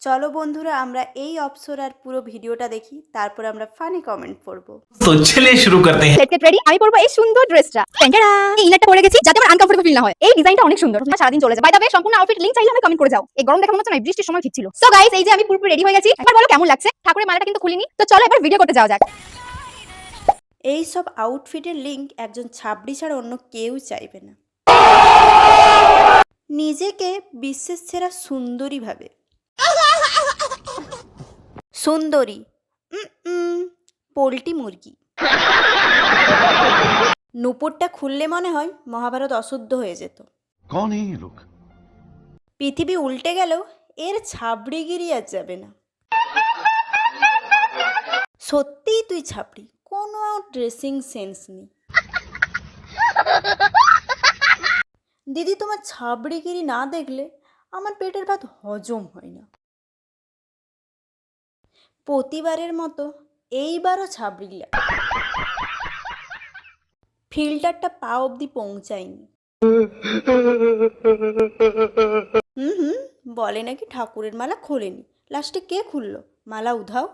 চলো বন্ধুরা আমরা এই অপ্সরার পুরো ভিডিওটা দেখি, তারপর আমরা ফানি কমেন্ট করব। তো চলিए শুরু করতে हैं। Let's get ready. আমি পরবো এই সুন্দর ড্রেসটা। টেন্ডারা এই ইনারটা পরে গেছি যাতে আমার আনকমফোর্টেবল ফিল না হয়। এই ডিজাইনটা অনেক সুন্দর, সারাদিন চলে যায়। বাই দ্য ওয়ে সম্পূর্ণ আউটফিট লিংক চাইলে আমি কমেন্ট করে যাও। এই গরম দেখে মনে হচ্ছে না বৃষ্টির সময় ঠিক ছিল। সো গাইস এই যে আমি পুরোপুরি রেডি হয়ে গেছি। এবার বলো কেমন লাগছে? ঠাকুরের মালাটা কিন্তু খুলিনি, তো চলো এবার ভিডিও করতে যাওয়া যাক। এই সব আউটফিটের লিঙ্ক একজন ছাবড়ি ছাড়া অন্য কেউ চাইবে না। নিজেকে বিশ্বের সেরা সুন্দরী ভাবে। সুন্দরী পোল্ট্রি মুরগি। নুপুরটা খুললে মনে হয় মহাভারত অশুদ্ধ হয়ে যেত। कौन है ये लोग? পৃথিবী উল্টে গেলেও এর ছাবড়িগিরি আর যাবে না। সত্যিই তুই ছাবড়ি, কোনো ড্রেসিং সেন্স নেই। দিদি তোমার ছাবড়িগিরি না দেখলে আমার পেটের ভাত হজম হয় না। প্রতিবারের মতো এইবারও ছাবড়িলা, ফিল্টারটা পা অবধি পৌঁছায়নি। বলে নাকি ঠাকুরের মালা খোলেনি, লাস্টে কে খুললো? মালা উধাও।